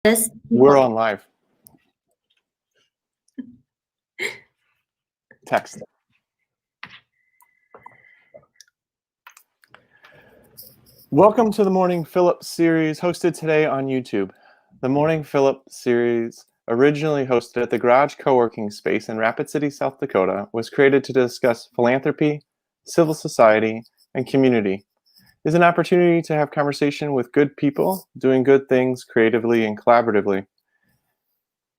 This We're on live. Text. Welcome to the Morning Philip series hosted today on YouTube. The Morning Philip series, originally hosted at the Garage Co-working Space in Rapid City, South Dakota, was created to discuss philanthropy, civil society, and community. It is an opportunity to have conversation with good people doing good things creatively and collaboratively.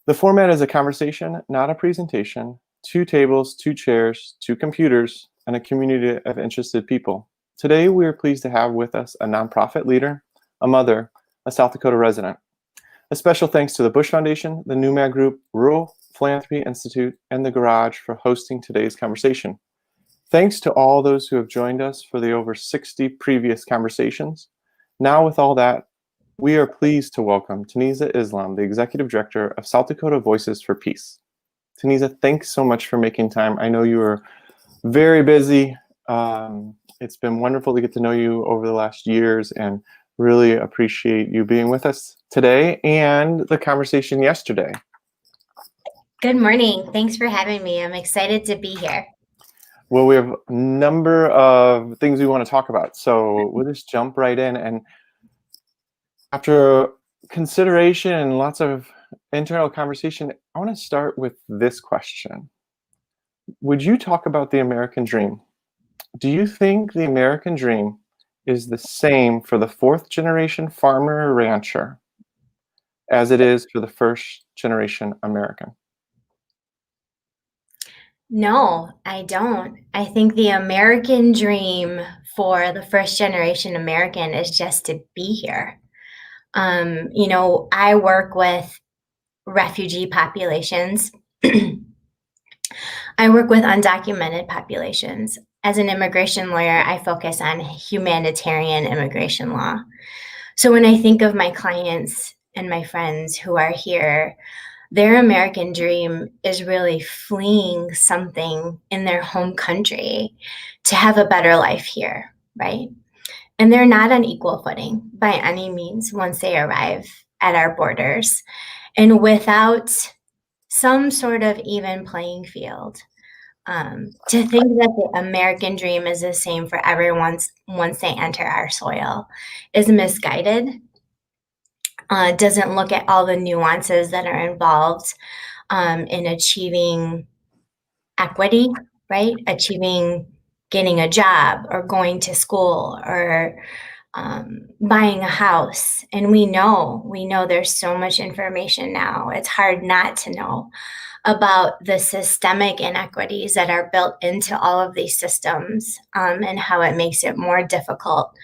The format is a conversation, not a presentation, 2 tables, 2 chairs, 2 computers, and a community of interested people. Today, we are pleased to have with us a nonprofit leader, a mother, a South Dakota resident. A special thanks to the Bush Foundation, the Numad Group, Rural Philanthropy Institute, and the Garage for hosting today's conversation. Thanks to all those who have joined us for the over 60 previous conversations. Now, with all that, we are pleased to welcome Taneeza Islam, the Executive Director of South Dakota Voices for Peace. Taneeza, thanks so much for making time. I know you are very busy. It's been wonderful to get to know you over the last years and really appreciate you being with us today and the conversation yesterday. Good morning. Thanks for having me. I'm excited to be here. Well, we have a number of things we want to talk about, so we'll just jump right in. And after consideration and lots of internal conversation, I want to start with this question. Would you talk about the American dream? Do you think the American dream is the same for the 4th generation farmer or rancher as it is for the 1st generation American? No, I don't. I think the American dream for the 1st generation American is just to be here. I work with refugee populations. I work with undocumented populations. As an immigration lawyer, I focus on humanitarian immigration law. So when I think of my clients and my friends who are here, their American dream is really fleeing something in their home country to have a better life here, right? And they're not on equal footing by any means once they arrive at our borders. And without some sort of even playing field, to think that the American dream is the same for everyone once they enter our soil is misguided. Doesn't look at all the nuances that are involved in achieving equity, right? Getting a job or going to school or buying a house. And we know there's so much information now. It's hard not to know about the systemic inequities that are built into all of these systems and how it makes it more difficult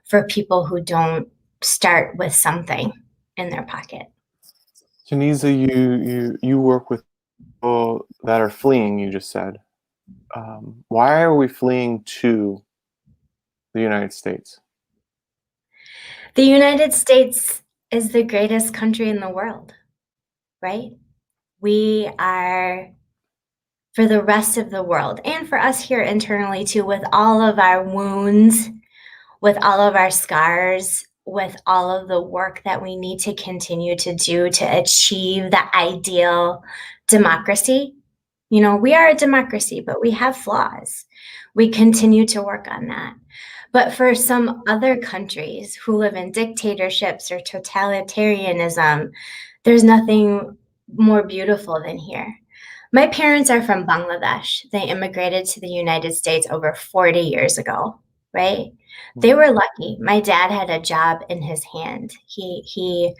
for people who don't start with something in their pocket. Taneeza, you work with people that are fleeing, you just said. Why are we fleeing to the United States? The United States is the greatest country in the world, right? We are, for the rest of the world, and for us here internally too, with all of our wounds, with all of our scars, with all of the work that we need to continue to do to achieve the ideal democracy. We are a democracy, but we have flaws. We continue to work on that. But for some other countries who live in dictatorships or totalitarianism, there's nothing more beautiful than here. My parents are from Bangladesh. They immigrated to the United States over 40 years ago, right? They were lucky. My dad had a job in his hand. He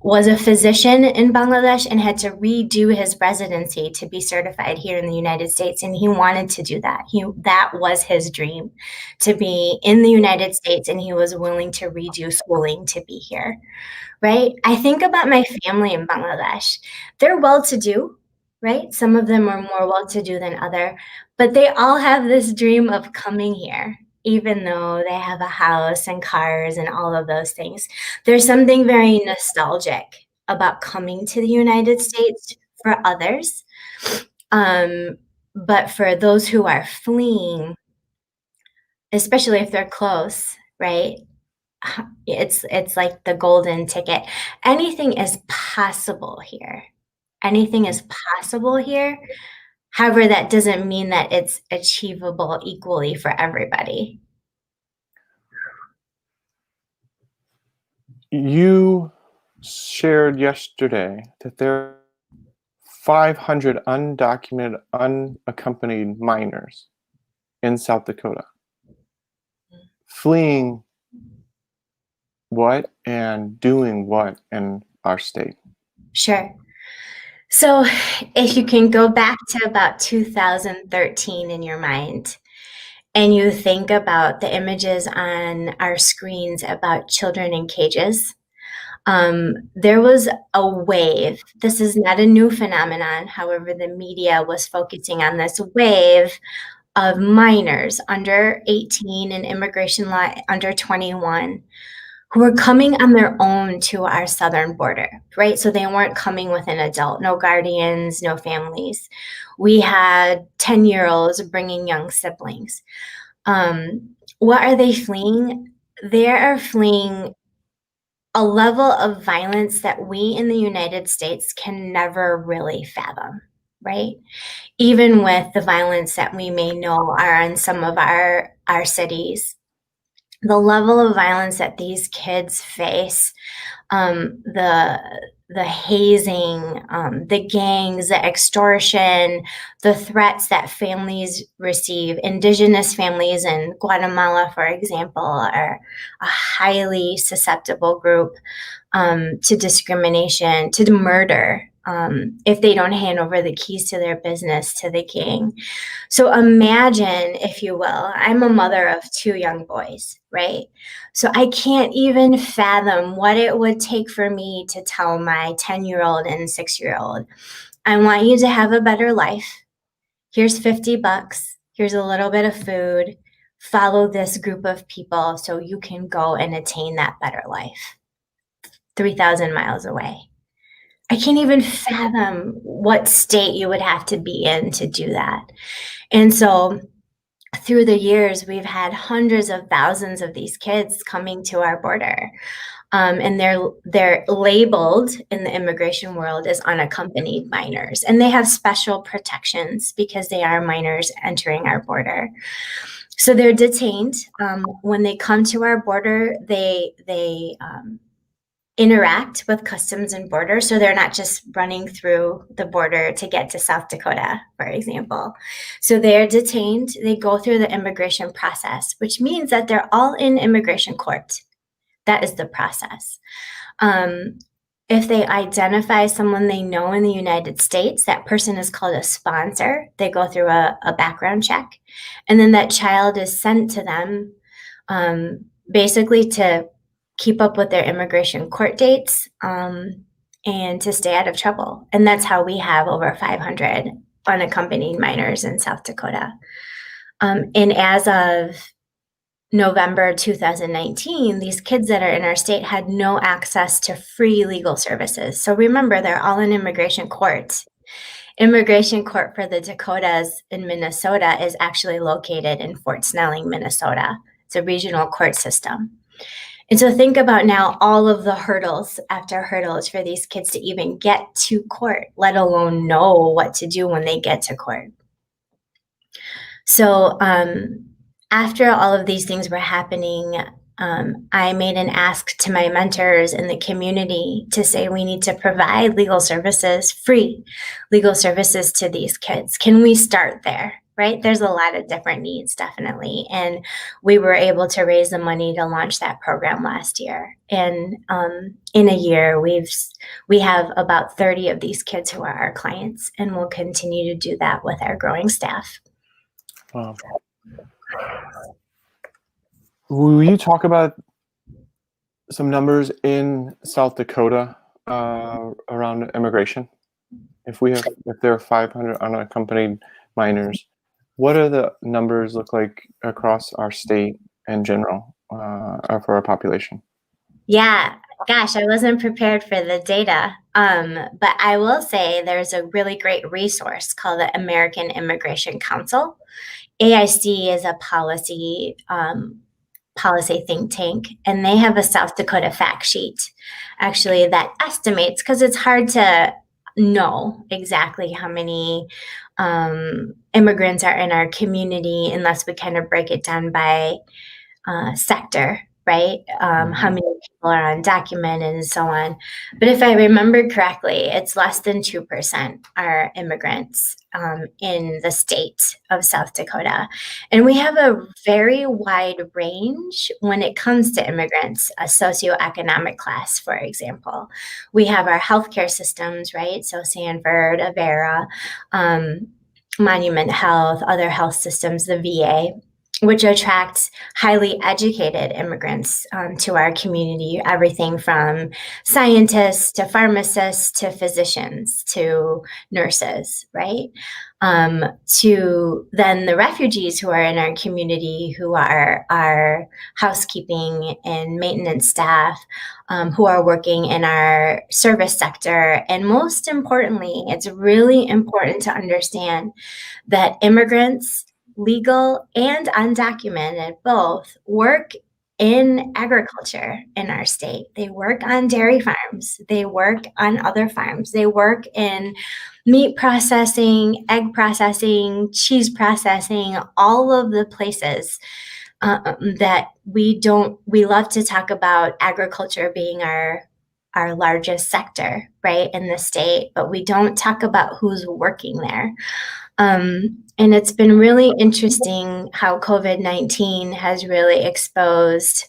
was a physician in Bangladesh and had to redo his residency to be certified here in the United States. And he wanted to do that. That was his dream, to be in the United States, and he was willing to redo schooling to be here, right? I think about my family in Bangladesh. They're well-to-do, right? Some of them are more well-to-do than other, but they all have this dream of coming here. Even though they have a house and cars and all of those things. There's something very nostalgic about coming to the United States for others. But for those who are fleeing, especially if they're close, right? it's like the golden ticket. Anything is possible here. Anything is possible here. However, that doesn't mean that it's achievable equally for everybody. You shared yesterday that there are 500 undocumented, unaccompanied minors in South Dakota fleeing what and doing what in our state? Sure. So if you can go back to about 2013 in your mind, and you think about the images on our screens about children in cages, there was a wave. This is not a new phenomenon. However, the media was focusing on this wave of minors under 18 and immigration law under 21 who were coming on their own to our southern border, right? So they weren't coming with an adult, no guardians, no families. We had 10-year-olds bringing young siblings. What are they fleeing? They are fleeing a level of violence that we in the United States can never really fathom, right? Even with the violence that we may know are in some of our cities, the level of violence that these kids face, the hazing, the gangs, the extortion, the threats that families receive. Indigenous families in Guatemala, for example, are a highly susceptible group to discrimination, to murder, if they don't hand over the keys to their business to the gang. So imagine, if you will, I'm a mother of 2 young boys, right? So I can't even fathom what it would take for me to tell my 10-year-old and 6-year-old, I want you to have a better life. Here's $50. Here's a little bit of food. Follow this group of people so you can go and attain that better life 3,000 miles away. I can't even fathom what state you would have to be in to do that. And so through the years, we've had hundreds of thousands of these kids coming to our border. And they're labeled in the immigration world as unaccompanied minors. And they have special protections because they are minors entering our border. So they're detained. When they come to our border, they interact with Customs and Border. So they're not just running through the border to get to South Dakota, for example. So they're detained. They go through the immigration process, which means that they're all in immigration court. That is the process. If they identify someone they know in the United States, that person is called a sponsor. They go through a background check. And then that child is sent to them basically to keep up with their immigration court dates and to stay out of trouble. And that's how we have over 500 unaccompanied minors in South Dakota. And as of November 2019, these kids that are in our state had no access to free legal services. So remember, they're all in immigration court. Immigration court for the Dakotas in Minnesota is actually located in Fort Snelling, Minnesota. It's a regional court system. And so think about now all of the hurdles after hurdles for these kids to even get to court, let alone know what to do when they get to court. So after all of these things were happening, I made an ask to my mentors in the community to say we need to provide legal services, free legal services to these kids. Can we start there? Right? There's a lot of different needs, definitely. And we were able to raise the money to launch that program last year. And in a year, we have about 30 of these kids who are our clients, and we'll continue to do that with our growing staff. Wow. Will you talk about some numbers in South Dakota around immigration? If there are 500 unaccompanied minors, what are the numbers look like across our state in general for our population? Yeah, gosh, I wasn't prepared for the data, but I will say there's a really great resource called the American Immigration Council. AIC is a policy policy think tank, and they have a South Dakota fact sheet actually that estimates, because it's hard to know exactly how many immigrants are in our community unless we kind of break it down by sector, right? How many people are undocumented and so on. But if I remember correctly, it's less than 2% are immigrants in the state of South Dakota. And we have a very wide range when it comes to immigrants, a socioeconomic class, for example. We have our healthcare systems, right? So Sanford, Avera, Monument Health, other health systems, the VA, which attracts highly educated immigrants to our community, everything from scientists to pharmacists to physicians to nurses, right? To then the refugees who are in our community, who are our housekeeping and maintenance staff, who are working in our service sector. And most importantly, it's really important to understand that immigrants, legal and undocumented, both work in agriculture in our state. They work on dairy farms. They work on other farms. They work in meat processing, egg processing, cheese processing, all of the places that we love to talk about agriculture being our largest sector, right, in the state, but we don't talk about who's working there. And it's been really interesting how COVID-19 has really exposed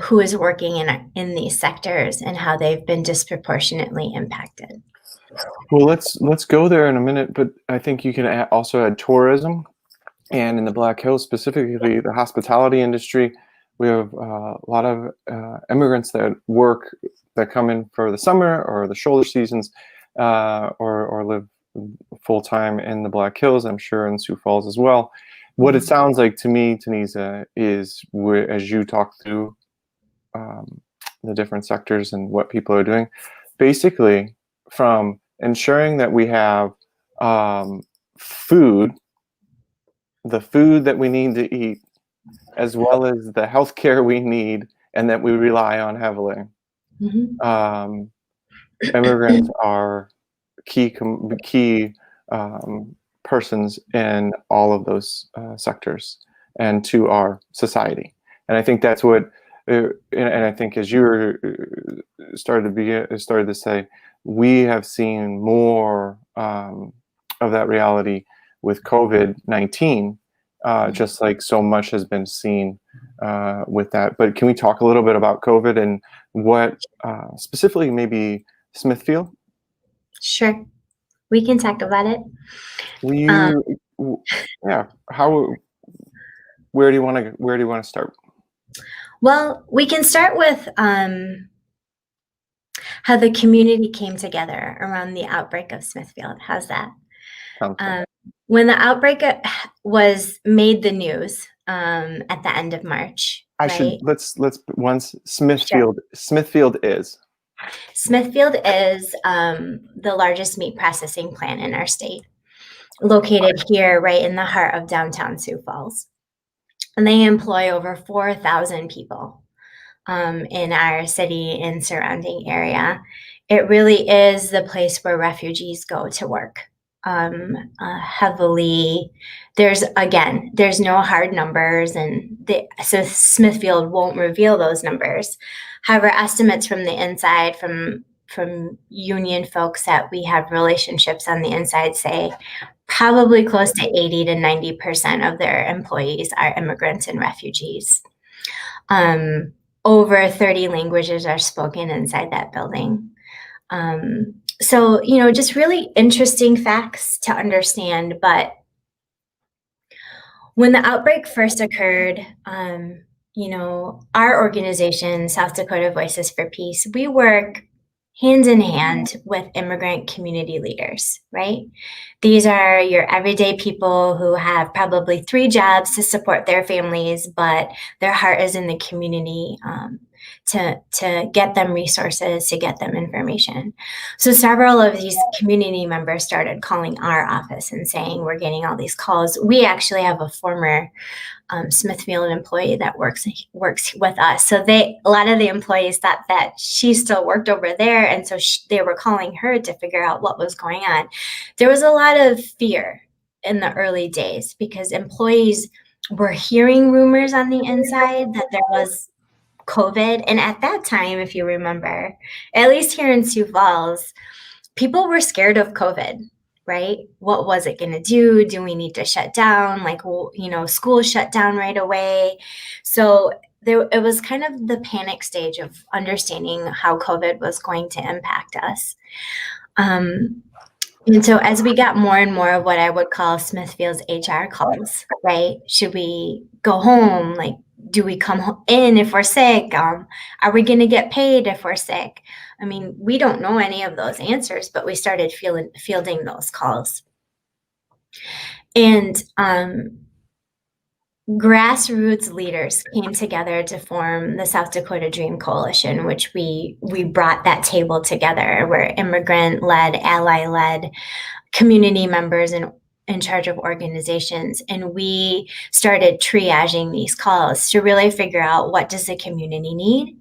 who is working in these sectors and how they've been disproportionately impacted. Well, let's go there in a minute, but I think you can also add tourism, and in the Black Hills, specifically the hospitality industry. We have a lot of immigrants that come in for the summer or the shoulder seasons, or live full-time in the Black Hills, I'm sure in Sioux Falls as well. What it sounds like to me, Taneeza, is as you talk through the different sectors and what people are doing, basically from ensuring that we have food, the food that we need to eat, as well as the healthcare we need and that we rely on heavily. Immigrants are key persons in all of those sectors and to our society. And I think that's what, and I think as you started to say, we have seen more of that reality with COVID-19, just like so much has been seen with that. But can we talk a little bit about COVID and what specifically maybe Smithfield? Sure, we can talk about it. Yeah. Where do you want to start? Well, we can start with how the community came together around the outbreak of Smithfield. How's that? When the outbreak was made the news at the end of March. Let's Smithfield. Sure. Smithfield is the largest meat processing plant in our state, located here right in the heart of downtown Sioux Falls. And they employ over 4,000 people in our city and surrounding area. It really is the place where refugees go to work. Heavily, there's no hard numbers, and so Smithfield won't reveal those numbers. However, estimates from the inside, from union folks that we have relationships on the inside, say probably close to 80 to 90% of their employees are immigrants and refugees. Over 30 languages are spoken inside that building. So, just really interesting facts to understand. But when the outbreak first occurred, our organization, South Dakota Voices for Peace, we work hand in hand with immigrant community leaders, right? These are your everyday people who have probably 3 jobs to support their families, but their heart is in the community. to get them resources, to get them information. So several of these community members started calling our office and saying, we're getting all these calls. We actually have a former Smithfield employee that works with us. So a lot of the employees thought that she still worked over there. And so they were calling her to figure out what was going on. There was a lot of fear in the early days because employees were hearing rumors on the inside that there was COVID. And at that time, if you remember, at least here in Sioux Falls, people were scared of COVID, right? What was it going to do? Do we need to shut down? Like, well, school shut down right away. So it was kind of the panic stage of understanding how COVID was going to impact us. And so as we got more and more of what I would call Smithfield's HR calls, right? Should we go home? Like, do we come in if we're sick? Are we going to get paid if we're sick? I mean, we don't know any of those answers, but we started fielding those calls. And grassroots leaders came together to form the South Dakota Dream Coalition, which we brought that table together. We're immigrant-led, ally-led community members and in charge of organizations. And we started triaging these calls to really figure out, what does the community need?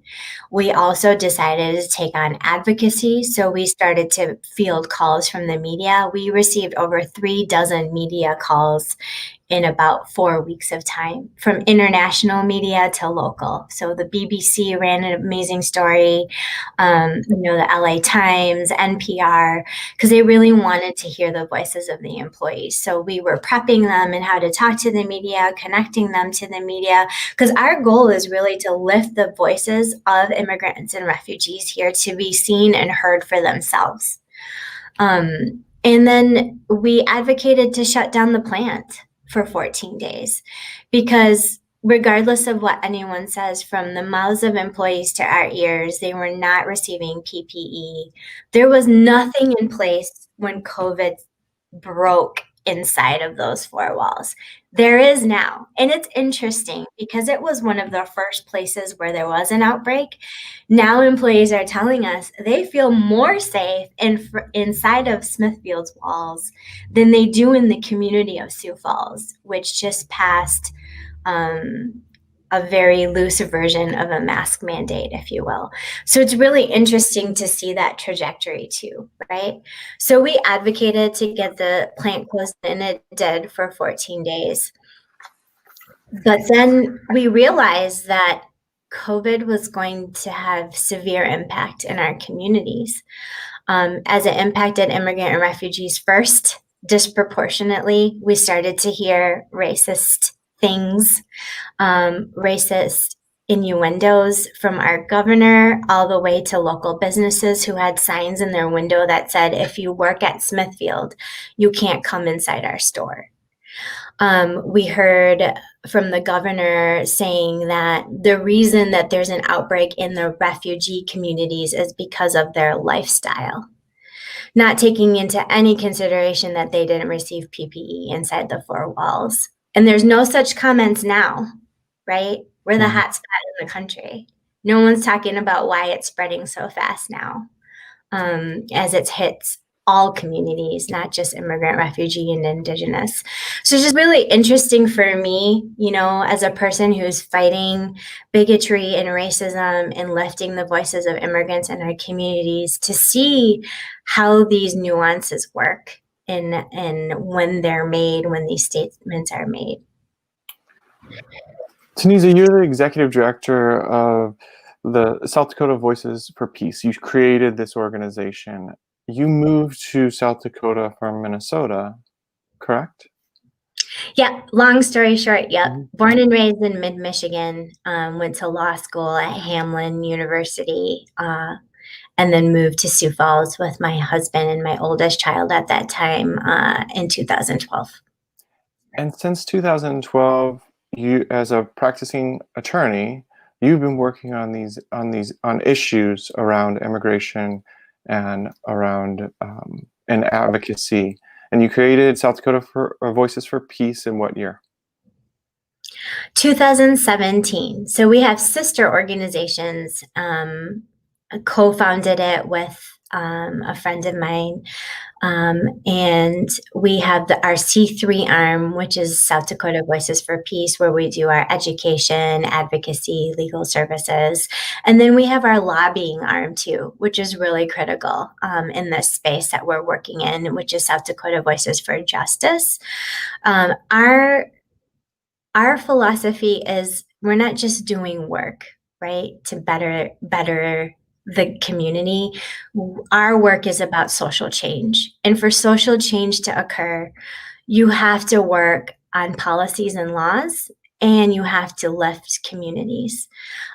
We also decided to take on advocacy. So we started to field calls from the media. We received over 36 media calls in about 4 weeks of time, from international media to local. So the BBC ran an amazing story, the LA Times, NPR, because they really wanted to hear the voices of the employees. So we were prepping them in how to talk to the media, connecting them to the media, because our goal is really to lift the voices of immigrants and refugees here to be seen and heard for themselves. And then we advocated to shut down the plant for 14 days, because regardless of what anyone says, from the mouths of employees to our ears, they were not receiving PPE. There was nothing in place when COVID broke inside of those four walls. There is now. And it's interesting because it was one of the first places where there was an outbreak. Now employees are telling us they feel more safe inside of Smithfield's walls than they do in the community of Sioux Falls, which just passed a very loose version of a mask mandate, if you will. So it's really interesting to see that trajectory too, right? So we advocated to get the plant closed, and it did for 14 days. But then we realized that COVID was going to have severe impact in our communities, as it impacted immigrant and refugees first. Disproportionately, we started to hear racist things, racist innuendos from our governor, all the way to local businesses who had signs in their window that said, if you work at Smithfield, you can't come inside our store. We heard from the governor saying that the reason that there's an outbreak in the refugee communities is because of their lifestyle, not taking into any consideration that they didn't receive PPE inside the four walls. And there's no such comments now, right? We're the hot spot in the country. No one's talking about why it's spreading so fast now, as it hits all communities, not just immigrant, refugee, and indigenous. So it's just really interesting for me, as a person who's fighting bigotry and racism and lifting the voices of immigrants in our communities, to see how these nuances work and when they're made, when these statements are made. Taneeza, you're the executive director of the South Dakota Voices for Peace. You created this organization. You moved to South Dakota from Minnesota, correct? Yeah, long story short, yep. Born and raised in mid-Michigan, went to law school at Hamline University, and then moved to Sioux Falls with my husband and my oldest child at that time, in 2012. And since 2012, you, as a practicing attorney, you've been working on issues around immigration and around and advocacy. And you created South Dakota Voices for Peace in what year? 2017. So we have sister organizations. Co-founded it with a friend of mine. And we have our C3 arm, which is South Dakota Voices for Peace, where we do our education, advocacy, legal services. And then we have our lobbying arm too, which is really critical in this space that we're working in, which is South Dakota Voices for Justice. Our philosophy is we're not just doing work, right, to better the community. Our work is about social change. And for social change to occur, you have to work on policies and laws, and you have to lift communities.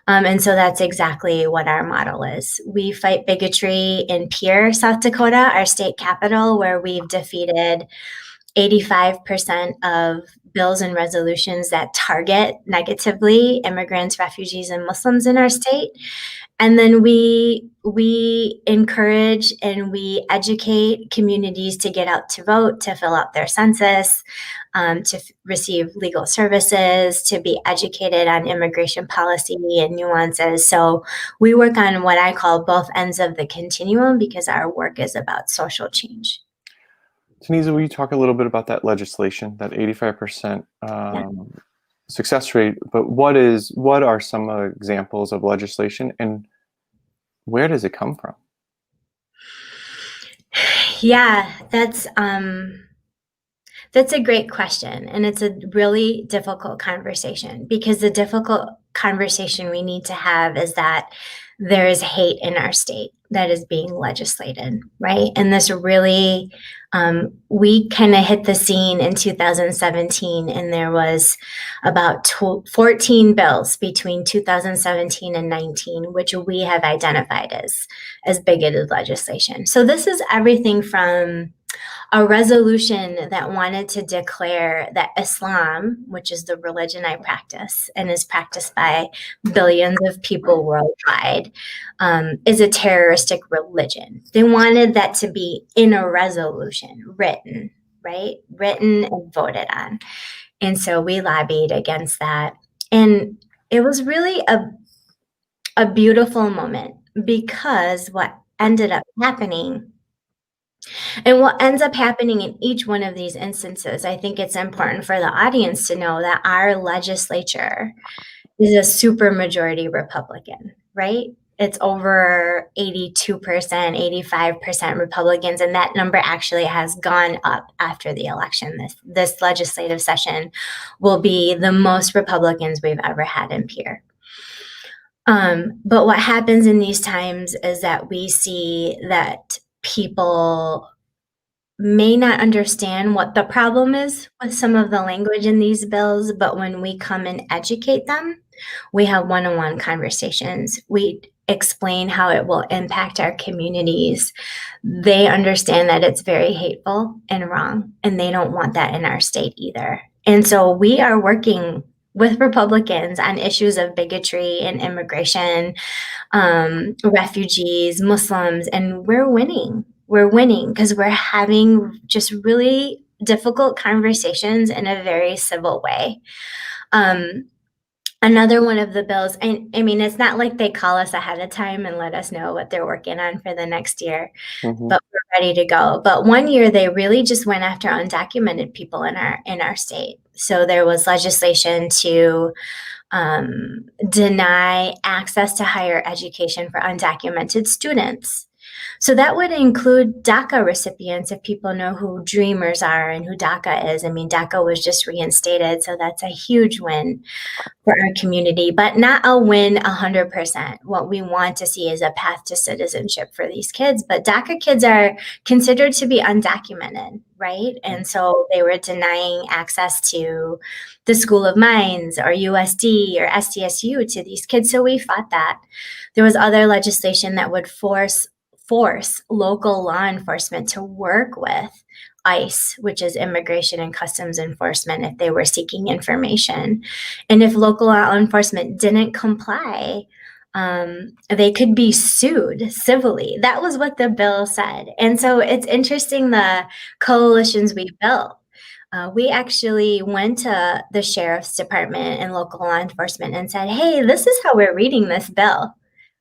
And so that's exactly what our model is. We fight bigotry in Pierre, South Dakota, our state capital, where we've defeated 85% of bills and resolutions that target negatively immigrants, refugees, and Muslims in our state. And then we encourage and we educate communities to get out to vote, to fill out their census, to receive legal services, to be educated on immigration policy and nuances. So we work on what I call both ends of the continuum because our work is about social change. Taneeza, will you talk a little bit about that legislation, that 85% success rate? But what are some examples of legislation, and where does it come from? Yeah, that's a great question, and it's a really difficult conversation because the difficult conversation we need to have is that there is hate in our state that is being legislated, right? And this really, we kind of hit the scene in 2017, and there was about 14 bills between 2017 and 19, which we have identified as bigoted legislation. So this is everything from a resolution that wanted to declare that Islam, which is the religion I practice and is practiced by billions of people worldwide, is a terroristic religion. They wanted that to be in a resolution, written, right? Written and voted on. And so we lobbied against that. And it was really a beautiful moment because what ended up happening and what ends up happening in each one of these instances, I think it's important for the audience to know that our legislature is a super majority Republican, right? It's over 82%, 85% Republicans, and that number actually has gone up after the election. This legislative session will be the most Republicans we've ever had in Pierre. But what happens in these times is that we see that people may not understand what the problem is with some of the language in these bills, but when we come and educate them, we have one-on-one conversations. We explain how it will impact our communities. They understand that it's very hateful and wrong, and they don't want that in our state either. And so we are working with Republicans on issues of bigotry and immigration, refugees, Muslims, and we're winning. We're winning because we're having just really difficult conversations in a very civil way. Another one of the bills, and I mean, it's not like they call us ahead of time and let us know what they're working on for the next year, but we're ready to go. But one year they really just went after undocumented people in our state. So there was legislation to deny access to higher education for undocumented students. So that would include DACA recipients, if people know who Dreamers are and who DACA is. I mean, DACA was just reinstated, so that's a huge win for our community, but not a win 100%. What we want to see is a path to citizenship for these kids, but DACA kids are considered to be undocumented, right? And so they were denying access to the School of Mines or USD or SDSU to these kids, so we fought that. There was other legislation that would force local law enforcement to work with ICE, which is Immigration and Customs Enforcement, if they were seeking information. And if local law enforcement didn't comply, they could be sued civilly. That was what the bill said. And so it's interesting the coalitions we built. We actually went to the sheriff's department and local law enforcement and said, hey, this is how we're reading this bill,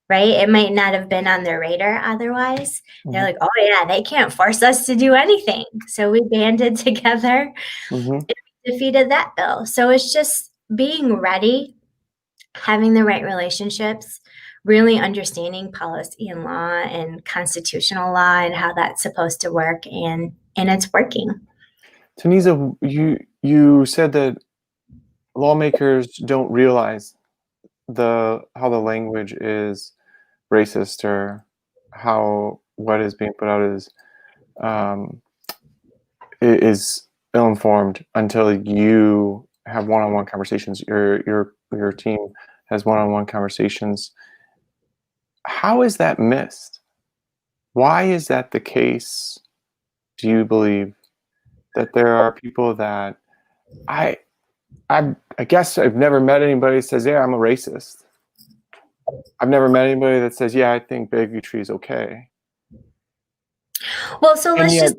right? It might not have been on their radar otherwise. They're like, oh yeah, they can't force us to do anything. So we banded together and defeated that bill. So it's just being ready, having the right relationships, really understanding policy and law and constitutional law and how that's supposed to work, and it's working. Taneeza, you said that lawmakers don't realize how the language is racist, or how what is being put out is ill-informed until you have one-on-one conversations. Your team has one-on-one conversations. How is that missed? Why is that the case? Do you believe that there are people that I guess I've never met anybody that says, yeah, I'm a racist. I've never met anybody that says, yeah, I think bigotry is okay. Well, so let's just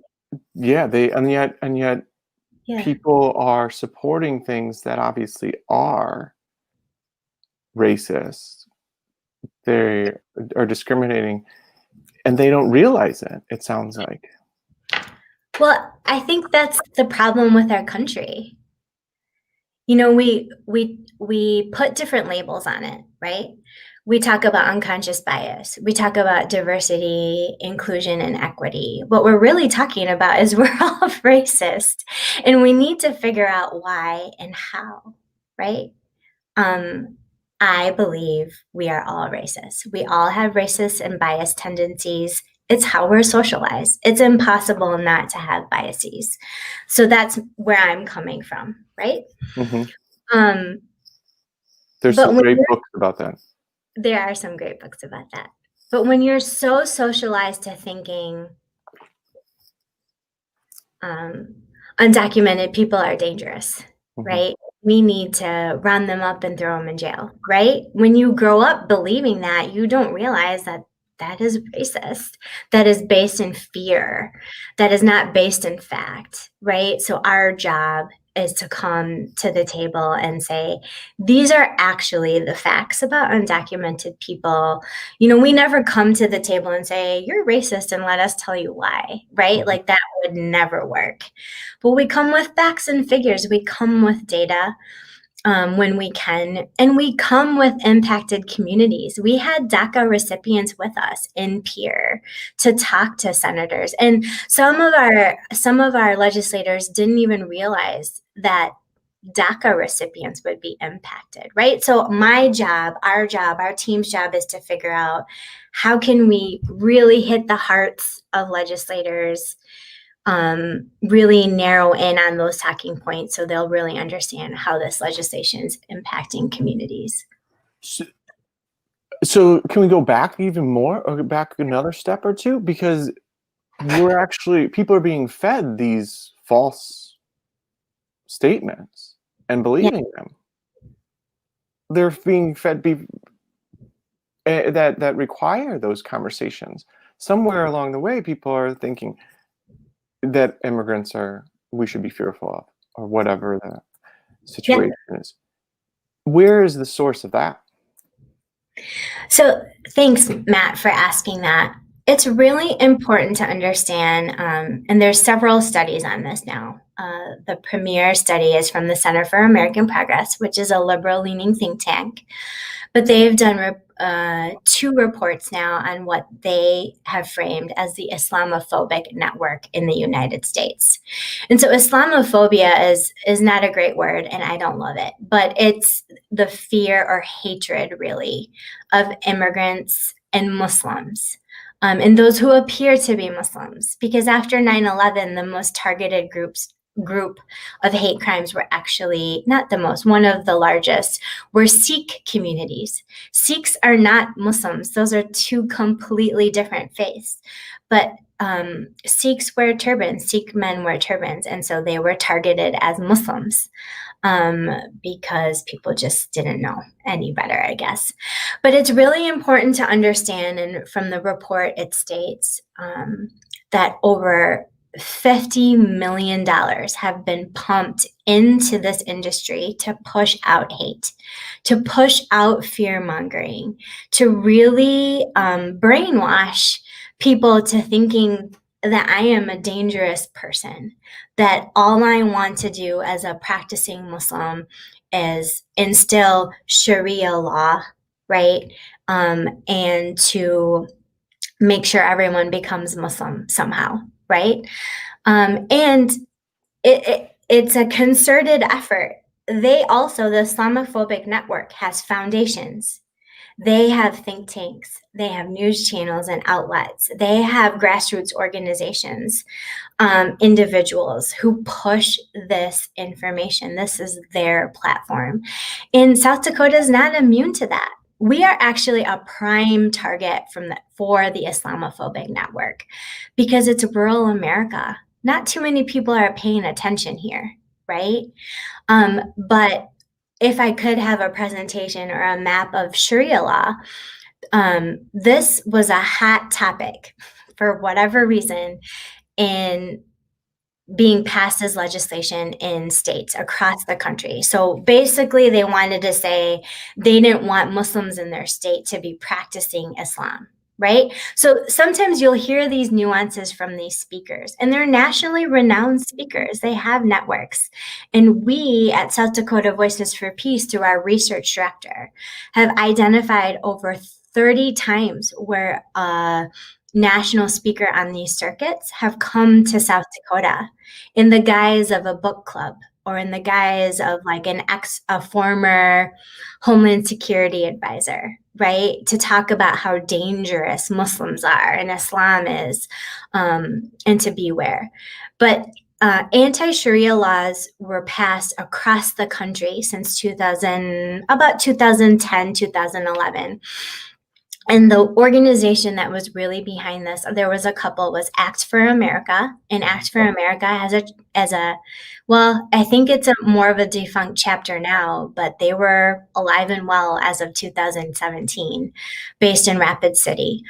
people are supporting things that obviously are racist. They are discriminating, and they don't realize it, it sounds like. Well, I think that's the problem with our country. You know, we put different labels on it, right? We talk about unconscious bias. We talk about diversity, inclusion, and equity. What we're really talking about is we're all racist, and we need to figure out why and how, right? I believe we are all racist. We all have racist and biased tendencies. It's how we're socialized. It's impossible not to have biases. So that's where I'm coming from, right? There's some great books about that. There are some great books about that. But when you're so socialized to thinking undocumented people are dangerous, right? We need to round them up and throw them in jail, right? When you grow up believing that, you don't realize that that is racist. That is based in fear. That is not based in fact, right? So our job is to come to the table and say, these are actually the facts about undocumented people. You know, we never come to the table and say, you're racist and let us tell you why, right? Like that would never work. But we come with facts and figures. We come with data when we can, and we come with impacted communities. We had DACA recipients with us in Pierre to talk to senators, and some of our legislators didn't even realize that DACA recipients would be impacted, right? So my job, our team's job is to figure out how can we really hit the hearts of legislators, really narrow in on those talking points so they'll really understand how this legislation is impacting communities. So can we go back even more, or back another step or two? Because people are being fed these false statements and believing them. They're being fed that require those conversations. Somewhere along the way, people are thinking that immigrants we should be fearful of, or whatever the situation is. Where is the source of that? So thanks, Matt, for asking that. It's really important to understand, and there's several studies on this now. The premier study is from the Center for American Progress, which is a liberal-leaning think tank. But they've done 2 reports now on what they have framed as the Islamophobic network in the United States. And so Islamophobia is not a great word, and I don't love it, but it's the fear or hatred, really, of immigrants and Muslims. And those who appear to be Muslims, because after 9/11, the most targeted group of hate crimes were actually not the most, one of the largest were Sikh communities. Sikhs are not Muslims. Those are 2 completely different faiths. But Sikhs wear turbans, Sikh men wear turbans, and so they were targeted as Muslims because people just didn't know any better, I guess. But it's really important to understand, and from the report it states that over $50 million have been pumped into this industry to push out hate, to push out fear mongering, to really brainwash people to thinking that I am a dangerous person, that all I want to do as a practicing Muslim is instill Sharia law, right? And to make sure everyone becomes Muslim somehow, right? And it's a concerted effort. They also, the Islamophobic network has foundations. They have think tanks. They have news channels and outlets. They have grassroots organizations, individuals who push this information. This is their platform. And South Dakota is not immune to that. We are actually a prime target for the Islamophobic network because it's rural America. Not too many people are paying attention here, right? But if I could have a presentation or a map of Sharia law, this was a hot topic for whatever reason in being passed as legislation in states across the country. So basically, they wanted to say they didn't want Muslims in their state to be practicing Islam, right? So sometimes you'll hear these nuances from these speakers, and they're nationally renowned speakers. They have networks. And we at South Dakota Voices for Peace, through our research director, have identified over 30 times where a national speaker on these circuits have come to South Dakota in the guise of a book club or in the guise of like a former Homeland Security advisor, right? To talk about how dangerous Muslims are and Islam is, and to beware. But anti-Sharia laws were passed across the country since about 2010, 2011. And the organization that was really behind this, there was a couple, was Act for America. And Act for America well, I think it's more of a defunct chapter now, but they were alive and well as of 2017, based in Rapid City.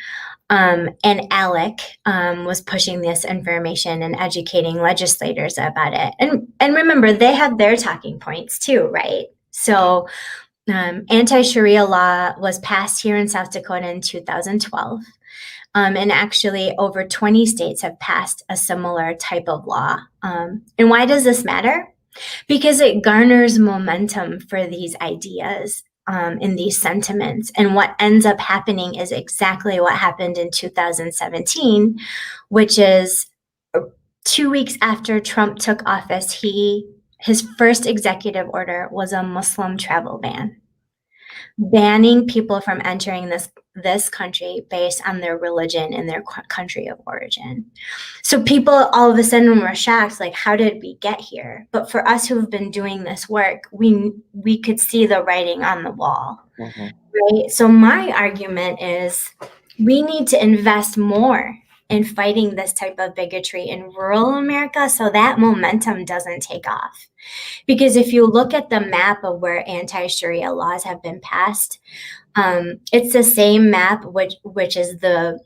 And ALEC was pushing this information and educating legislators about it. And remember, they have their talking points too, right? So anti-Sharia law was passed here in South Dakota in 2012. And actually over 20 states have passed a similar type of law. And why does this matter? Because it garners momentum for these ideas and these sentiments. And what ends up happening is exactly what happened in 2017, which is 2 weeks after Trump took office, his first executive order was a Muslim travel ban, banning people from entering this country based on their religion and their country of origin. So people all of a sudden were shocked, like, how did we get here? But for us who have been doing this work, we could see the writing on the wall, right? So my argument is we need to invest more in fighting this type of bigotry in rural America so that momentum doesn't take off. Because if you look at the map of where anti-Sharia laws have been passed, it's the same map, which is the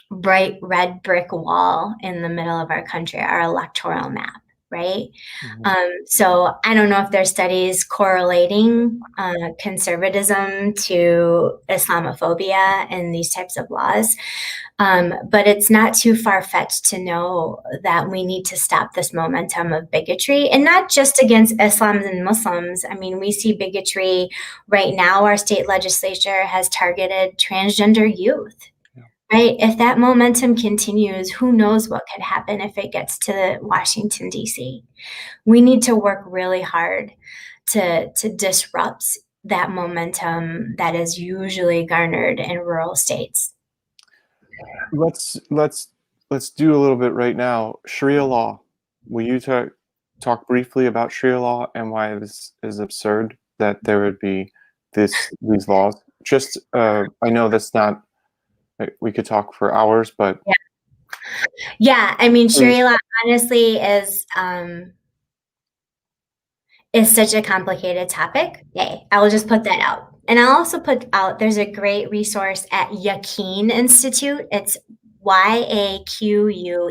bright red brick wall in the middle of our country, our electoral map, right? So I don't know if there's studies correlating conservatism to Islamophobia and these types of laws. But it's not too far-fetched to know that we need to stop this momentum of bigotry, and not just against Islam and Muslims. I mean, we see bigotry right now. Our state legislature has targeted transgender youth, right? If that momentum continues, who knows what could happen if it gets to Washington, D.C. We need to work really hard to disrupt that momentum that is usually garnered in rural states. Let's do a little bit right now. Sharia law. Will you talk briefly about Sharia law and why this is absurd that there would be these laws? Just I know that's not. We could talk for hours, but yeah. I mean, Sharia law honestly is such a complicated topic. Okay, I will just put that out. And I'll also put out, there's a great resource at Yaqeen Institute. It's Yaqueen.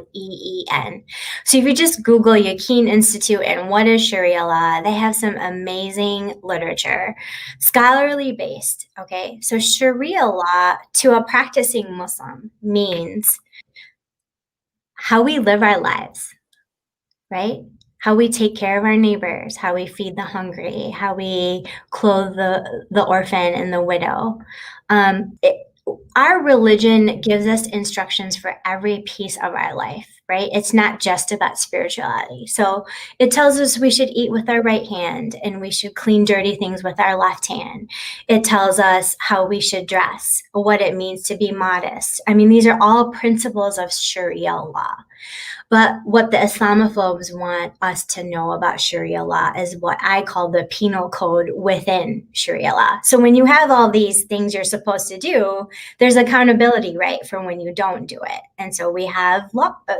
So if you just Google Yaqeen Institute and what is Sharia law, they have some amazing literature, scholarly based. Okay, so Sharia law to a practicing Muslim means how we live our lives, right? How we take care of our neighbors, how we feed the hungry, how we clothe the orphan and the widow. Our religion gives us instructions for every piece of our life, right? It's not just about spirituality. So it tells us we should eat with our right hand and we should clean dirty things with our left hand. It tells us how we should dress, what it means to be modest. I mean, these are all principles of Sharia law. But what the Islamophobes want us to know about Sharia law is what I call the penal code within Sharia law. So when you have all these things you're supposed to do, there's accountability, right, for when you don't do it. And so we have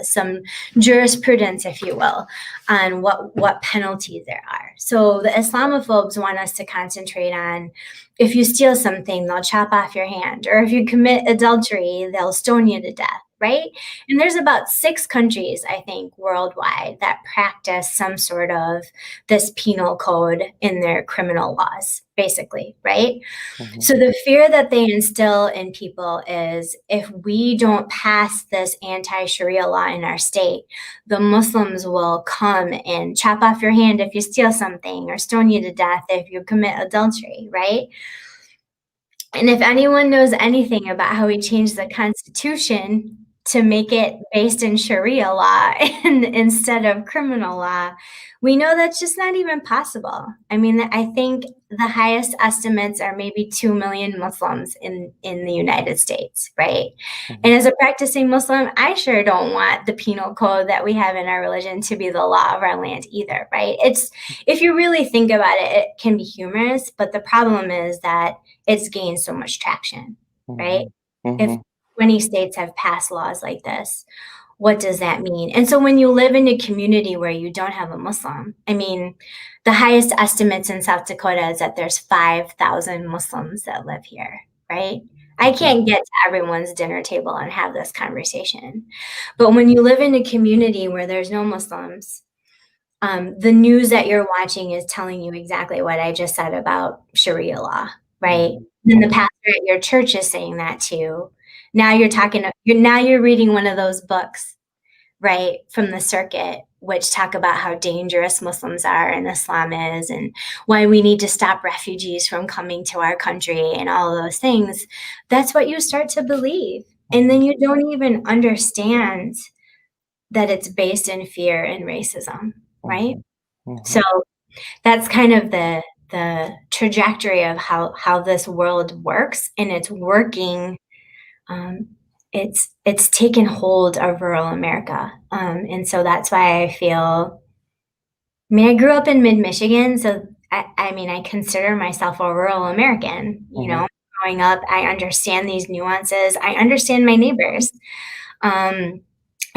some jurisprudence, if you will, on what penalties there are. So the Islamophobes want us to concentrate on, if you steal something, they'll chop off your hand, or if you commit adultery, they'll stone you to death. Right? And there's about 6 countries, I think, worldwide that practice some sort of this penal code in their criminal laws, basically, right? Mm-hmm. So the fear that they instill in people is if we don't pass this anti-Sharia law in our state, the Muslims will come and chop off your hand if you steal something or stone you to death if you commit adultery, right? And if anyone knows anything about how we changed the Constitution to make it based in Sharia law instead of criminal law, we know that's just not even possible. I mean, I think the highest estimates are maybe 2 million Muslims in the United States, right? Mm-hmm. And as a practicing Muslim, I sure don't want the penal code that we have in our religion to be the law of our land either, right? It's, if you really think about it, it can be humorous, but the problem is that it's gained so much traction, right? Mm-hmm. If 20 states have passed laws like this, what does that mean? And so when you live in a community where you don't have a Muslim, I mean, the highest estimates in South Dakota is that there's 5,000 Muslims that live here, right? I can't get to everyone's dinner table and have this conversation. But when you live in a community where there's no Muslims, the news that you're watching is telling you exactly what I just said about Sharia law, right? Then the pastor at your church is saying that too. Now you're reading one of those books, right, from the circuit, which talk about how dangerous Muslims are and Islam is and why we need to stop refugees from coming to our country and all of those things. That's what you start to believe. And then you don't even understand that it's based in fear and racism, right? Mm-hmm. So that's kind of the trajectory of how this world works, and it's working. It's taken hold of rural America. And so that's why I feel, I mean, I grew up in mid-Michigan, so I consider myself a rural American, you know, growing up, I understand these nuances. I understand my neighbors.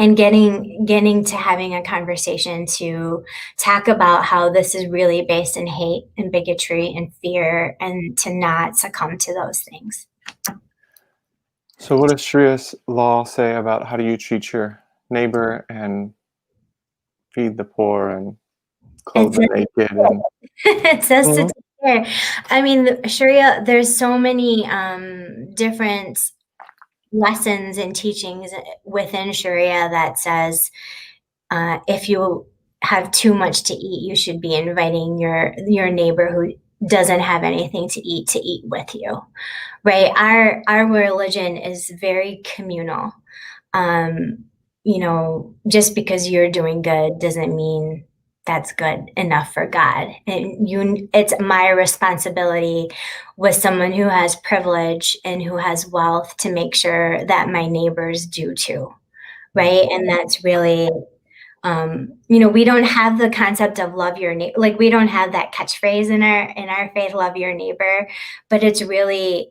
And getting to having a conversation to talk about how this is really based in hate and bigotry and fear, and to not succumb to those things. So what does Sharia law say about how do you treat your neighbor and feed the poor and clothe the naked? And... It says to take care. I mean, Sharia, there's so many different lessons and teachings within Sharia that says if you have too much to eat, you should be inviting your neighbor who doesn't have anything to eat with you, right? Our religion is very communal. You know, just because you're doing good doesn't mean that's good enough for God. And it's my responsibility with someone who has privilege and who has wealth to make sure that my neighbors do too, right? And that's really, you know, we don't have the concept of love your neighbor. Like, we don't have that catchphrase in our faith, love your neighbor, but it really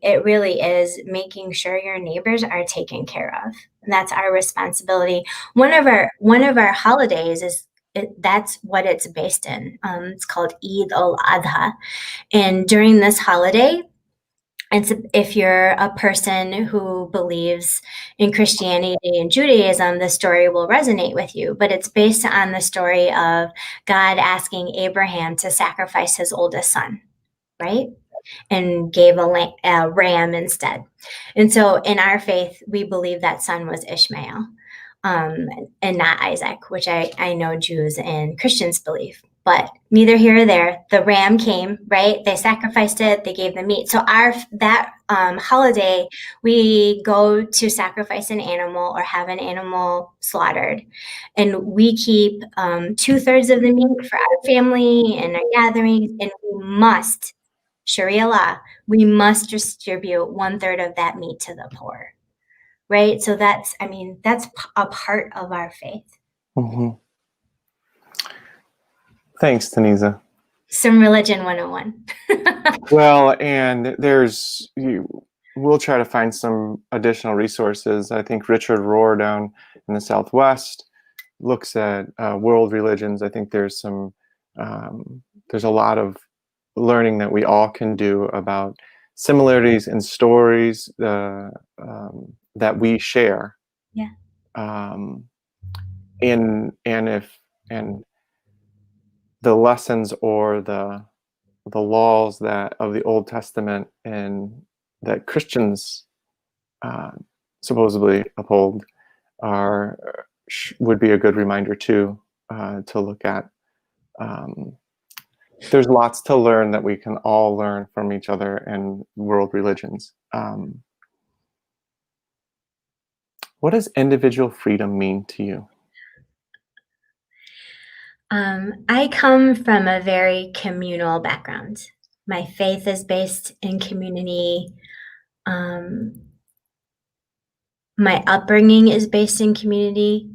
is making sure your neighbors are taken care of. And that's our responsibility. One of our holidays that's what it's based in. It's called Eid al-Adha. And during this holiday, And so if you're a person who believes in Christianity and Judaism, the story will resonate with you. But it's based on the story of God asking Abraham to sacrifice his oldest son, right? And gave a ram instead. And so in our faith, we believe that son was Ishmael, and not Isaac, which I know Jews and Christians believe. But neither here or there. The ram came, right? They sacrificed it. They gave the meat. So that holiday, we go to sacrifice an animal or have an animal slaughtered, and we keep 2/3 of the meat for our family and our gatherings, and we must, Sharia law, we must distribute 1/3 of that meat to the poor, right? So that's a part of our faith. Mm-hmm. Thanks, Taneeza. Some religion 101. Well, and we'll try to find some additional resources. I think Richard Rohr down in the Southwest looks at world religions. I think there's a lot of learning that we all can do about similarities in stories that we share. Yeah. And the lessons or the laws of the Old Testament and that Christians supposedly uphold would be a good reminder too, to look at. There's lots to learn that we can all learn from each other and world religions. What does individual freedom mean to you? I come from a very communal background. My faith is based in community. My upbringing is based in community.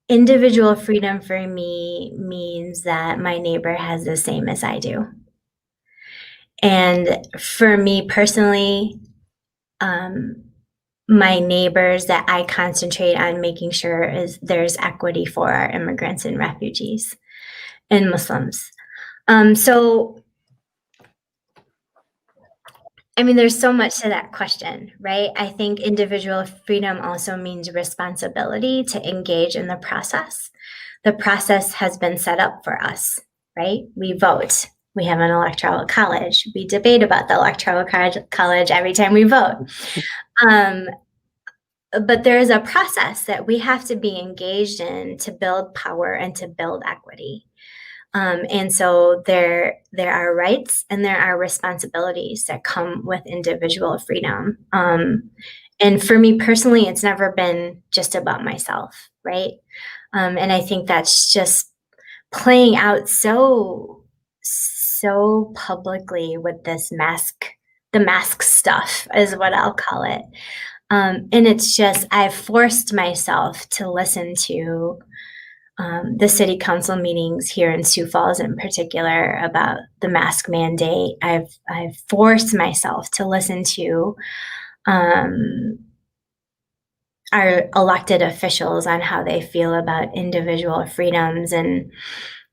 Individual freedom for me means that my neighbor has the same as I do. And for me personally, my neighbors that I concentrate on making sure there's equity for our immigrants and refugees and Muslims. There's so much to that question, right? I think individual freedom also means responsibility to engage in the process. The process has been set up for us, right? We vote. We have an electoral college. We debate about the electoral college every time we vote. But there is a process that we have to be engaged in to build power and to build equity. And so there are rights and there are responsibilities that come with individual freedom. And for me personally, it's never been just about myself, right? And I think that's just playing out so publicly with this the mask stuff is what I'll call it. And it's just, I've forced myself to listen to the city council meetings here in Sioux Falls in particular about the mask mandate. I've forced myself to listen to our elected officials on how they feel about individual freedoms. And,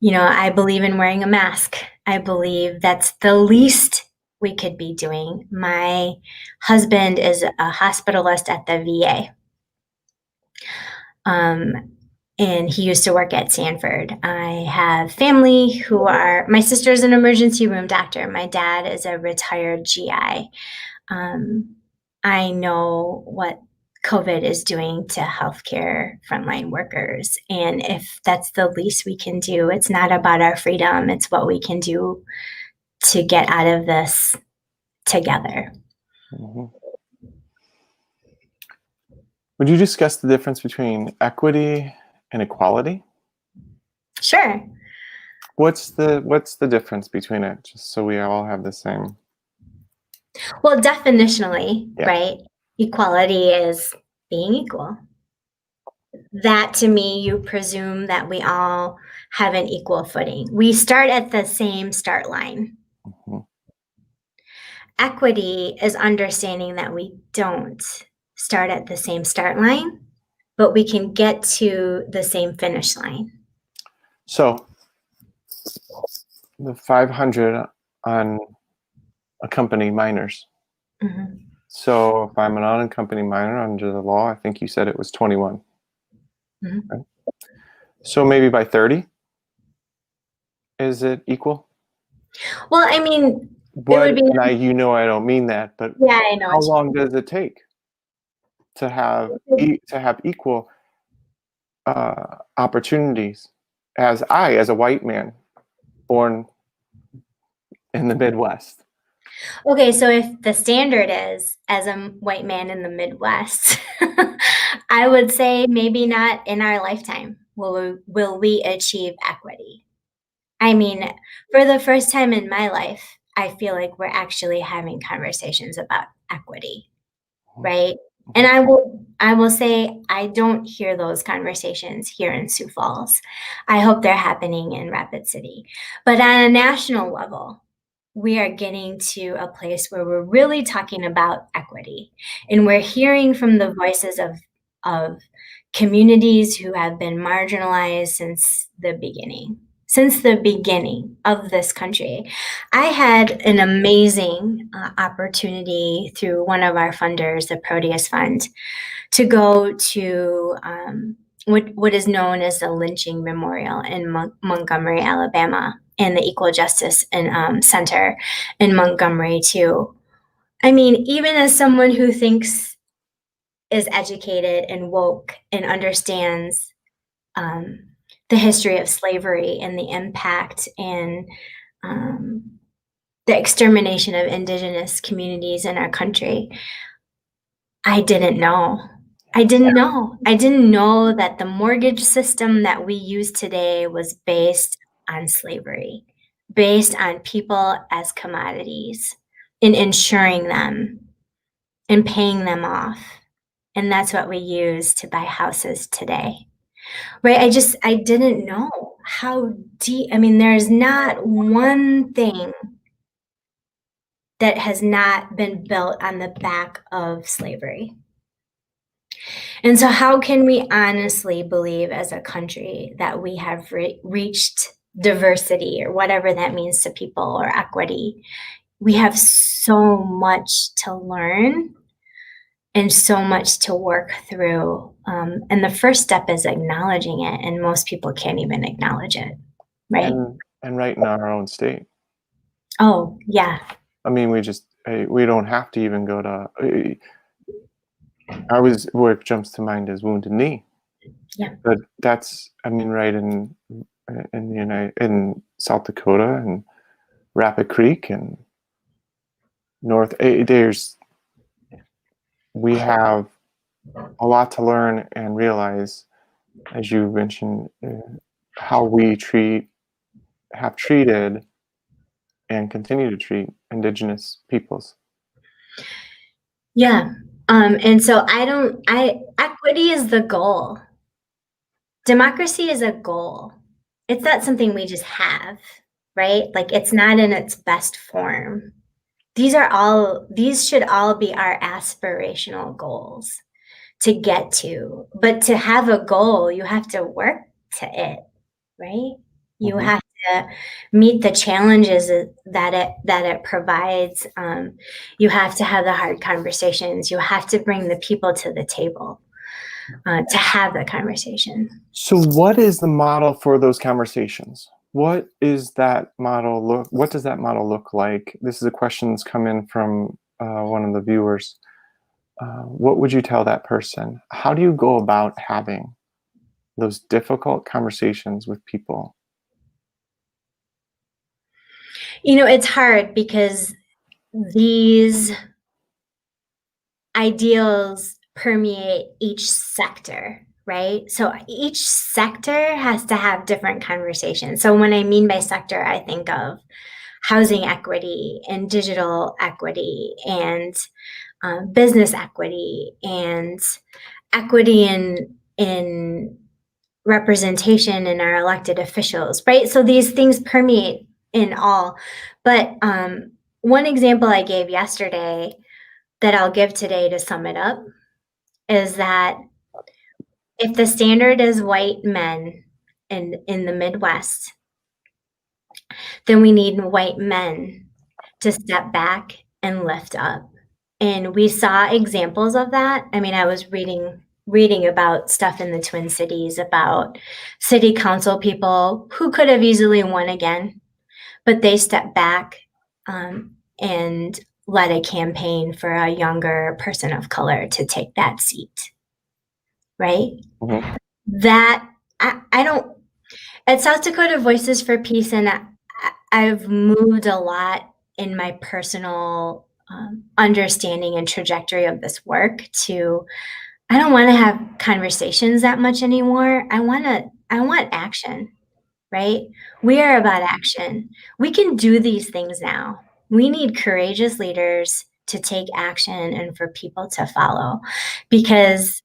I believe in wearing a mask. I believe that's the least we could be doing. My husband is a hospitalist at the VA. And he used to work at Sanford. I have family my sister's an emergency room doctor. My dad is a retired GI. I know what COVID is doing to healthcare frontline workers. And if that's the least we can do, it's not about our freedom. It's what we can do to get out of this together. Mm-hmm. Would you discuss the difference between equity and equality? Sure. What's the difference between it, just so we all have the same? Well, definitionally, Yeah. right? Equality is being equal. That to me, you presume that we all have an equal footing. We start at the same start line. Mm-hmm. Equity is understanding that we don't start at the same start line, but we can get to the same finish line. So the 500 on accompanied minors. Mhm. So if I'm an unaccompanied minor under the law, I think you said it was 21. Mhm. Right? So maybe by 30, is it equal? Well, I mean, it would What, be, and I don't mean that, but yeah, I know how what long does it take to have you equal opportunities as a white man born in the Midwest? Okay, so if the standard is as a white man in the Midwest, I would say maybe not in our lifetime will we achieve equity. I mean, for the first time in my life, I feel like we're actually having conversations about equity, right? And I will say I don't hear those conversations here in Sioux Falls. I hope they're happening in Rapid City. But on a national level, we are getting to a place where we're really talking about equity, and we're hearing from the voices of communities who have been marginalized since the beginning of this country. I had an amazing opportunity through one of our funders, the Proteus Fund, to go to what is known as the Lynching Memorial in Montgomery, Alabama, and the Equal Justice Center in Montgomery too. I mean, even as someone who is educated and woke and understands um, the history of slavery and the impact and um, the extermination of indigenous communities in our country, I didn't know. I didn't know. I didn't know that the mortgage system that we use today was based on slavery, based on people as commodities and insuring them and paying them off. And that's what we use to buy houses today. Right? I didn't know how deep. I mean, there's not one thing that has not been built on the back of slavery. And so, how can we honestly believe as a country that we have reached diversity or whatever that means to people or equity? We have so much to learn and so much to work through. And the first step is acknowledging it, and most people can't even acknowledge it, right? And right in our own state. Oh, yeah. I mean, we don't have to even go to. What jumps to mind is Wounded Knee. Yeah. But that's, I mean, right in South Dakota and Rapid Creek and we have a lot to learn and realize, as you mentioned, how we have treated and continue to treat indigenous peoples. Yeah. And so equity is the goal. Democracy is a goal. It's not something we just have, right? Like, it's not in its best form. These should all be our aspirational goals to get to. But to have a goal, you have to work to it, right? You have to meet the challenges that it provides. You have to have the hard conversations. You have to bring the people to the table to have the conversation. So what is the model for those conversations? What does that model look like? This is a question that's come in from one of the viewers. What would you tell that person? How do you go about having those difficult conversations with people? It's hard because these ideals permeate each sector, right? So each sector has to have different conversations. So when I mean by sector, I think of housing equity and digital equity and business equity and equity in representation in our elected officials, right? So these things permeate in all. But one example I gave yesterday that I'll give today to sum it up is that if the standard is white men in the Midwest, then we need white men to step back and lift up. And we saw examples of that. I mean, I was reading about stuff in the Twin Cities about city council people who could have easily won again, but they stepped back and led a campaign for a younger person of color to take that seat, right? Mhm. That I don't, at South Dakota Voices for Peace, and I've moved a lot in my personal understanding and trajectory of this work to, I don't want to have conversations that much anymore. I want action, right? We are about action. We can do these things now. We need courageous leaders to take action and for people to follow, because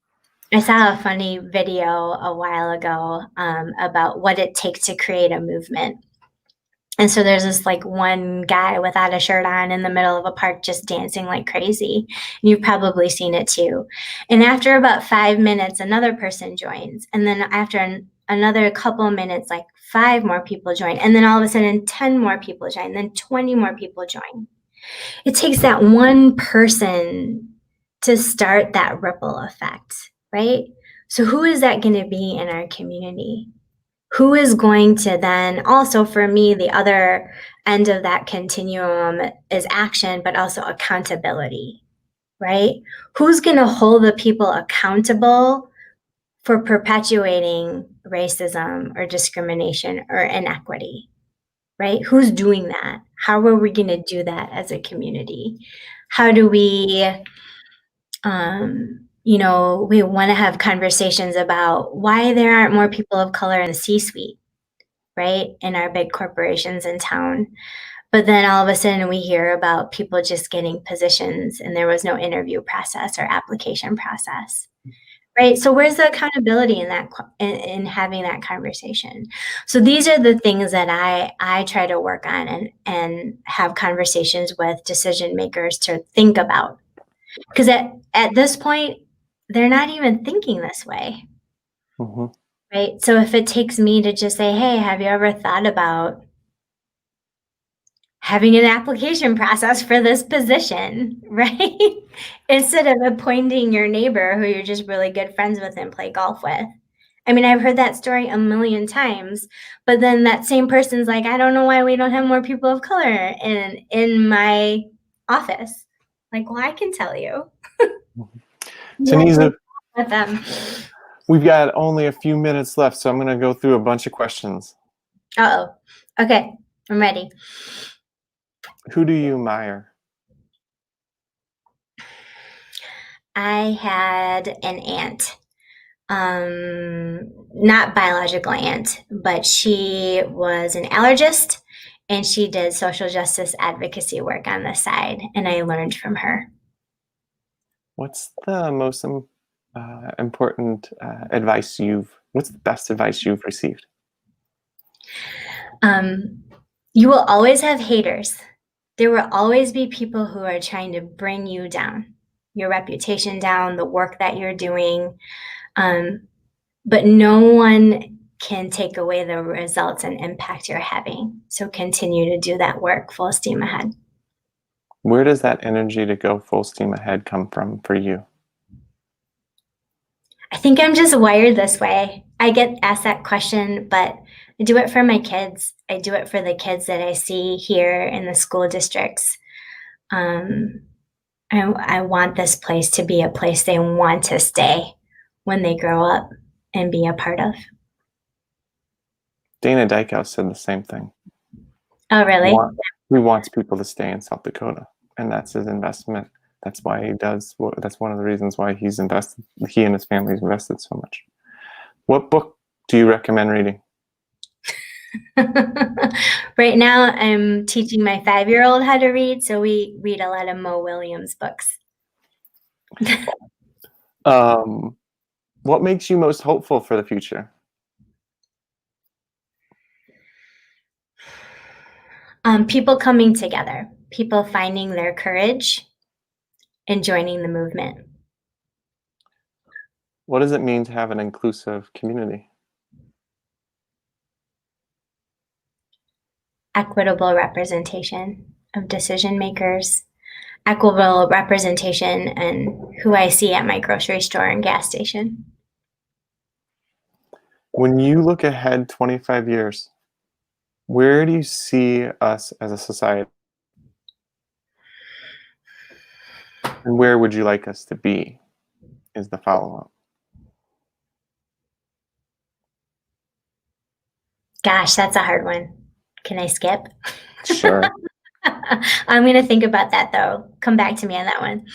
I saw a funny video a while ago about what it takes to create a movement. And so there's this like one guy without a shirt on in the middle of a park just dancing like crazy. And you've probably seen it too. And after about 5 minutes, another person joins. And then after another couple of minutes, like 5 more people join. And then all of a sudden 10 more people join. Then 20 more people join. It takes that one person to start that ripple effect, right? So who is that going to be in our community? Who is going to then also, for me, the other end of that continuum is action, but also accountability, right? Who's going to hold the people accountable for perpetuating racism or discrimination or inequity, right? Who's doing that? How are we going to do that as a community? How do we, we want to have conversations about why there aren't more people of color in the C-suite, right? In our big corporations in town. But then all of a sudden we hear about people just getting positions and there was no interview process or application process, right? So where's the accountability in that, in having that conversation? So these are the things that I try to work on and have conversations with decision makers to think about. Because at this point, they're not even thinking this way, right? So if it takes me to just say, hey, have you ever thought about having an application process for this position, right? Instead of appointing your neighbor who you're just really good friends with and play golf with. I mean, I've heard that story a million times, but then that same person's like, I don't know why we don't have more people of color in my office. Like, well, I can tell you. Taneeza, With them. we've got only a few minutes left, so I'm going to go through a bunch of questions. Uh-oh. Okay, I'm ready. Who do you admire? I had an aunt, not biological aunt, but she was an allergist and she did social justice advocacy work on the side, and I learned from her. What's the most important advice what's the best advice you've received? You will always have haters. There will always be people who are trying to bring you down, your reputation down, the work that you're doing. But no one can take away the results and impact you're having. So continue to do that work full steam ahead. Where does that energy to go full steam ahead come from for you? I think I'm just wired this way. I get asked that question, but I do it for my kids. I do it for the kids that I see here in the school districts. I want this place to be a place they want to stay when they grow up and be a part of. Dana Dykhouse said the same thing. Oh, really? He wants people to stay in South Dakota, and that's his investment. That's why he does. That's one of the reasons why he's invested. He and his family's invested so much. What book do you recommend reading? Right now, I'm teaching my 5-year-old how to read, so we read a lot of Mo Williams books. What makes you most hopeful for the future? People coming together, people finding their courage and joining the movement. What does it mean to have an inclusive community? equitable representation of decision makers, equitable representation and who I see at my grocery store and gas station. When you look ahead 25 years, where do you see us as a society? And where would you like us to be is the follow-up. Gosh, that's a hard one. Can I skip? Sure. I'm going to think about that, though. Come back to me on that one.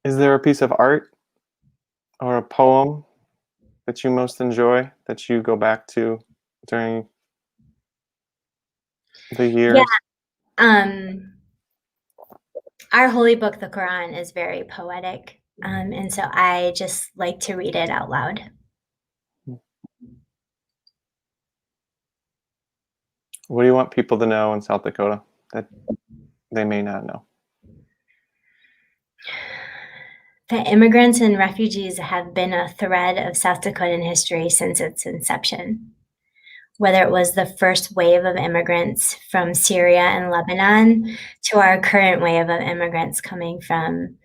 Is there a piece of art or a poem that you most enjoy, that you go back to during the years? Yeah. Our holy book, the Quran, is very poetic. And so I just like to read it out loud. What do you want people to know in South Dakota that they may not know? That immigrants and refugees have been a thread of South Dakotan history since its inception. Whether it was the first wave of immigrants from Syria and Lebanon to our current wave of immigrants coming from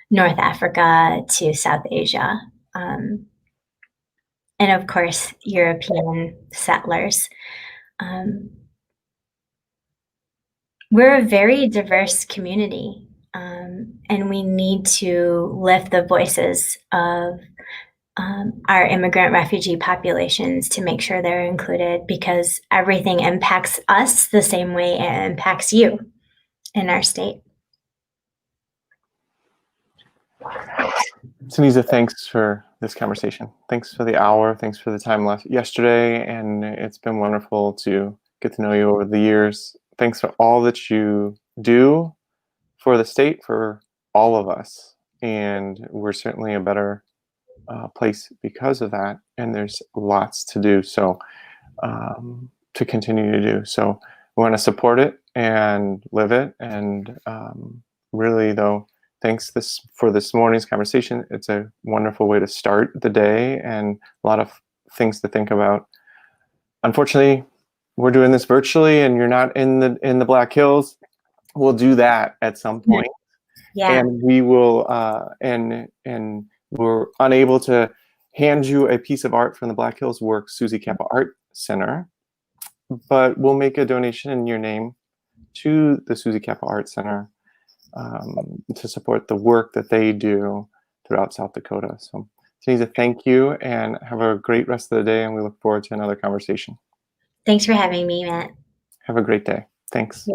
North Africa to South Asia, and of course, European settlers. We're a very diverse community, and we need to lift the voices of our immigrant refugee populations to make sure they're included, because everything impacts us the same way it impacts you in our state. Taneeza, thanks for this conversation. Thanks for the hour. Thanks for the time left yesterday. And it's been wonderful to get to know you over the years. Thanks for all that you do for the state, for all of us. And we're certainly a better place because of that. And there's lots to do. So to continue to do. So we want to support it and live it. And really, though, thanks for this morning's conversation. It's a wonderful way to start the day and a lot of things to think about. Unfortunately, we're doing this virtually and you're not in the Black Hills. We'll do that at some point. Yeah. And we will and we're unable to hand you a piece of art from the Black Hills Work Susie Kappa Art Center, but we'll make a donation in your name to the Susie Kappa Art Center to support the work that they do throughout South Dakota. So Taneeza, thank you and have a great rest of the day, and we look forward to another conversation. Thanks for having me, Matt. Have a great day. Thanks.